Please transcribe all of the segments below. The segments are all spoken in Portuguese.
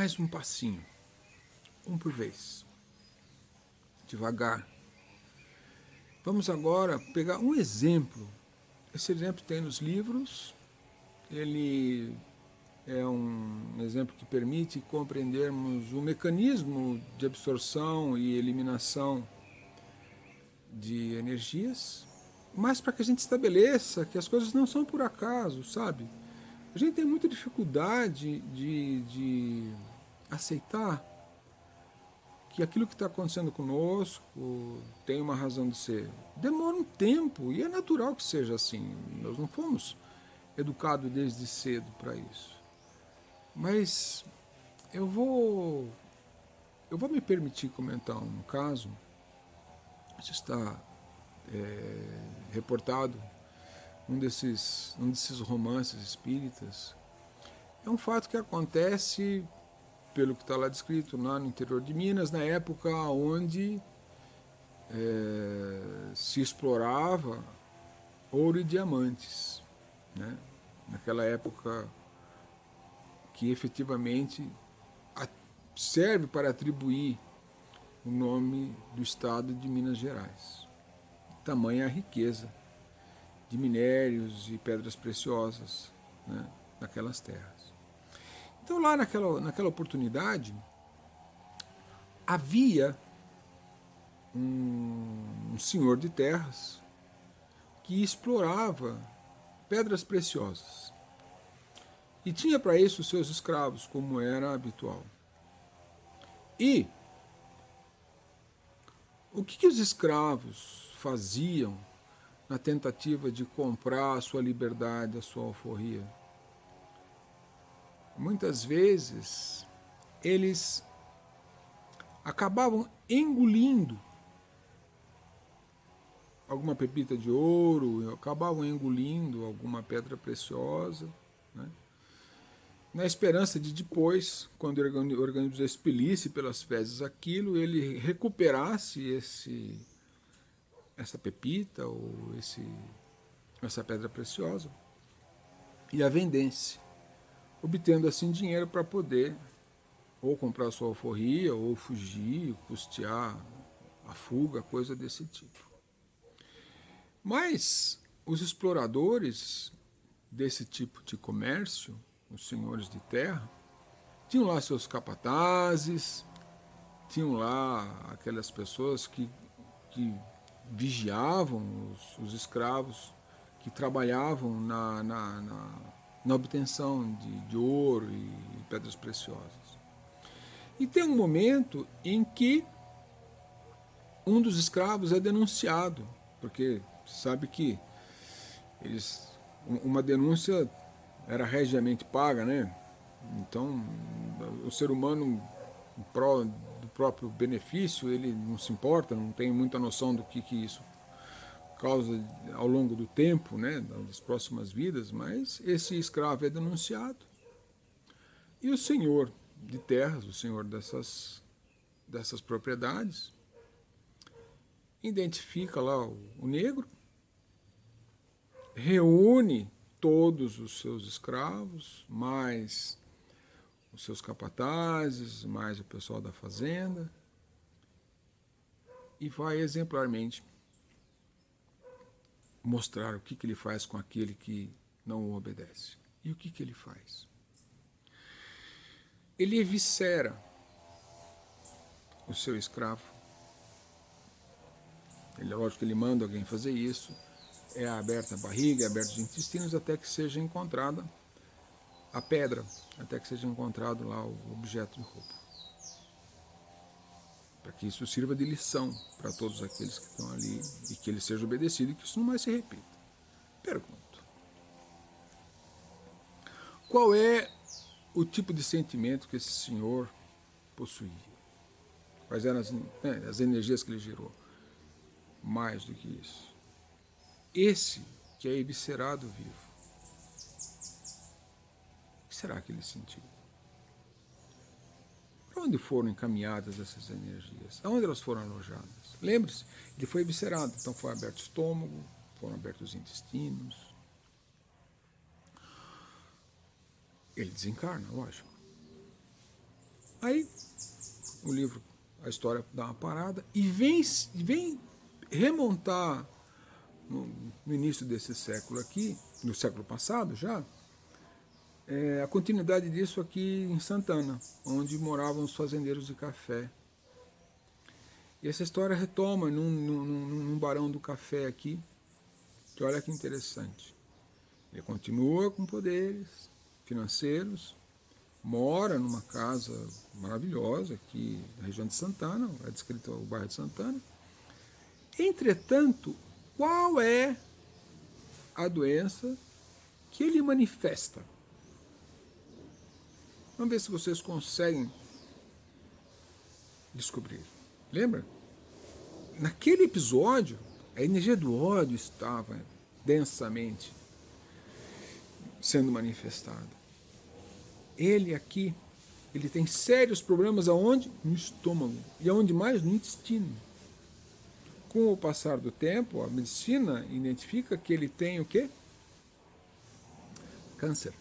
mais um passinho, um por vez, devagar. Vamos agora pegar um exemplo. Esse exemplo tem nos livros, ele é um exemplo que permite compreendermos o mecanismo de absorção e eliminação de energias, mas para que a gente estabeleça que as coisas não são por acaso, sabe? A gente tem muita dificuldade de aceitar que aquilo que está acontecendo conosco tem uma razão de ser. Demora um tempo e é natural que seja assim. Nós não fomos educados desde cedo para isso. Mas eu vou me permitir comentar um caso. Isso está reportado num desses romances espíritas. É um fato que acontece, pelo que está lá descrito, lá no interior de Minas, na época onde se explorava ouro e diamantes, né? Naquela época que efetivamente serve para atribuir o nome do estado de Minas Gerais. Tamanha a riqueza de minérios e pedras preciosas, né, naquelas terras. Então lá naquela oportunidade havia um senhor de terras que explorava pedras preciosas e tinha para isso os seus escravos, como era habitual. E o que os escravos faziam na tentativa de comprar a sua liberdade, a sua alforria? Muitas vezes eles acabavam engolindo alguma pepita de ouro, acabavam engolindo alguma pedra preciosa, né? Na esperança de depois, quando o organismo expelisse pelas fezes aquilo, ele recuperasse essa pepita ou essa pedra preciosa e a vendesse, obtendo assim dinheiro para poder ou comprar sua alforria, ou fugir, custear a fuga, coisa desse tipo. Mas os exploradores desse tipo de comércio, os senhores de terra, tinham lá seus capatazes, tinham lá aquelas pessoas que vigiavam os escravos, que trabalhavam na obtenção de ouro e pedras preciosas. E tem um momento em que um dos escravos é denunciado, porque sabe que uma denúncia era regiamente paga, né? Então, o ser humano, em prol do próprio benefício, ele não se importa, não tem muita noção do que isso causa ao longo do tempo, né, das próximas vidas, mas esse escravo é denunciado. E o senhor de terras, o senhor dessas propriedades, identifica lá o negro, reúne todos os seus escravos, mais os seus capatazes, mais o pessoal da fazenda, e vai exemplarmente mostrar o que ele faz com aquele que não o obedece. E o que ele faz? Ele eviscera o seu escravo. Lógico que ele manda alguém fazer isso, é aberta a barriga, é aberta os intestinos, até que seja encontrada a pedra, até que seja encontrado lá o objeto de roubo. Para que isso sirva de lição para todos aqueles que estão ali e que ele seja obedecido e que isso não mais se repita. Pergunto: qual é o tipo de sentimento que esse senhor possuía? Quais eram as energias que ele gerou? Mais do que isso, esse que é eviscerado vivo, o que será que ele sentiu? Para onde foram encaminhadas essas energias? Aonde elas foram alojadas? Lembre-se, ele foi eviscerado, então foi aberto o estômago, foram abertos os intestinos. Ele desencarna, lógico. Aí o livro, a história dá uma parada e vem remontar no início desse século aqui, no século passado já, a continuidade disso aqui em Santana, onde moravam os fazendeiros de café. E essa história retoma num barão do café aqui, que olha que interessante. Ele continua com poderes financeiros, mora numa casa maravilhosa aqui na região de Santana, é descrito o bairro de Santana. Entretanto, qual é a doença que ele manifesta? Vamos ver se vocês conseguem descobrir. Lembra? Naquele episódio, a energia do ódio estava densamente sendo manifestada. Ele aqui, ele tem sérios problemas aonde? No estômago. E aonde mais? No intestino. Com o passar do tempo, a medicina identifica que ele tem o quê? Câncer.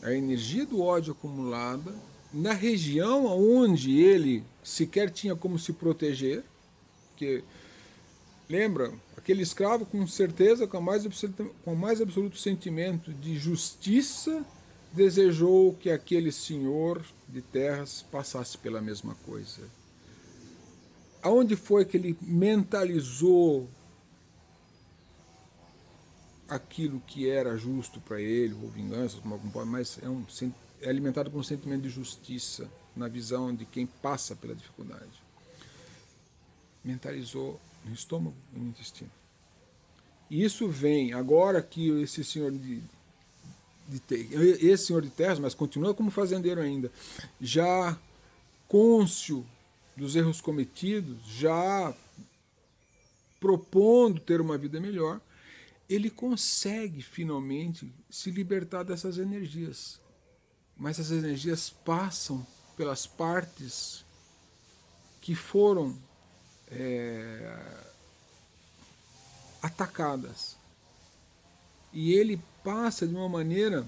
A energia do ódio acumulada na região onde ele sequer tinha como se proteger, porque, lembra, aquele escravo com certeza, com o mais absoluto sentimento de justiça, desejou que aquele senhor de terras passasse pela mesma coisa. Aonde foi que ele mentalizou aquilo que era justo para ele, ou vingança, mas é alimentado por um sentimento de justiça na visão de quem passa pela dificuldade. Mentalizou no estômago e no intestino. E isso vem, agora que esse senhor esse senhor de terras, mas continua como fazendeiro ainda, já cônscio dos erros cometidos, já propondo ter uma vida melhor, ele consegue finalmente se libertar dessas energias. Mas essas energias passam pelas partes que foram atacadas. E ele passa de uma maneira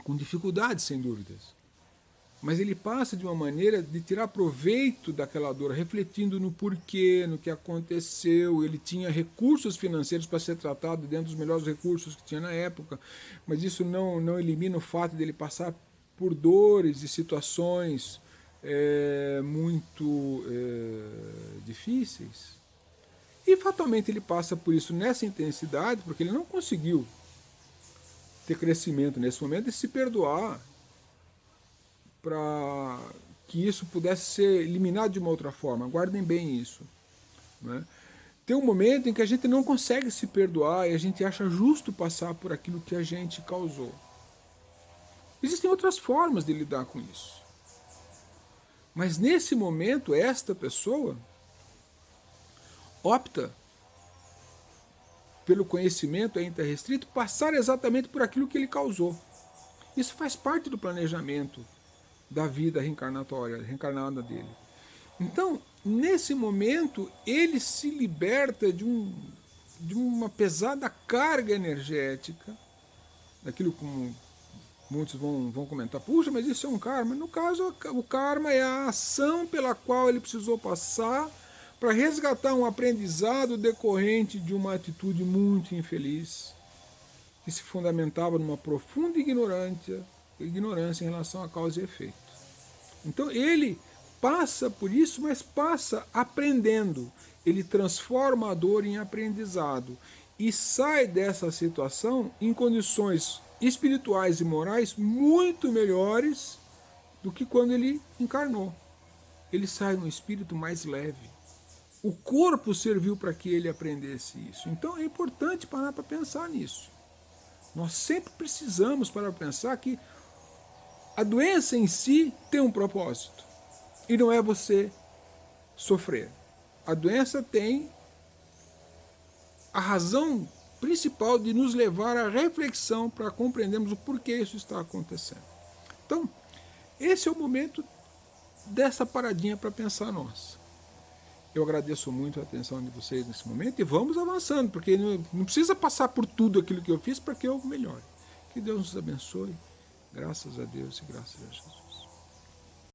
com dificuldade, sem dúvidas. Mas ele passa de uma maneira de tirar proveito daquela dor, refletindo no porquê, no que aconteceu. Ele tinha recursos financeiros para ser tratado dentro dos melhores recursos que tinha na época, mas isso não elimina o fato dele passar por dores e situações muito difíceis. E fatalmente ele passa por isso nessa intensidade, porque ele não conseguiu ter crescimento nesse momento e se perdoar para que isso pudesse ser eliminado de uma outra forma. Guardem bem isso. Né? Tem um momento em que a gente não consegue se perdoar e a gente acha justo passar por aquilo que a gente causou. Existem outras formas de lidar com isso. Mas nesse momento, esta pessoa opta pelo conhecimento ainda restrito, passar exatamente por aquilo que ele causou. Isso faz parte do planejamento da vida reencarnada dele. Então, nesse momento, ele se liberta de uma pesada carga energética, daquilo como muitos vão comentar, puxa, mas isso é um karma. No caso, o karma é a ação pela qual ele precisou passar para resgatar um aprendizado decorrente de uma atitude muito infeliz, que se fundamentava numa profunda ignorância em relação a causa e efeito. Então ele passa por isso, mas passa aprendendo. Ele transforma a dor em aprendizado e sai dessa situação em condições espirituais e morais muito melhores do que quando ele encarnou. Ele sai num espírito mais leve. O corpo serviu para que ele aprendesse isso. Então é importante parar para pensar nisso. Nós sempre precisamos parar para pensar que a doença em si tem um propósito. E não é você sofrer. A doença tem a razão principal de nos levar à reflexão para compreendermos o porquê isso está acontecendo. Então, esse é o momento dessa paradinha para pensar nós. Eu agradeço muito a atenção de vocês nesse momento e vamos avançando, porque não precisa passar por tudo aquilo que eu fiz para que eu melhore. Que Deus nos abençoe. Graças a Deus e graças a Jesus.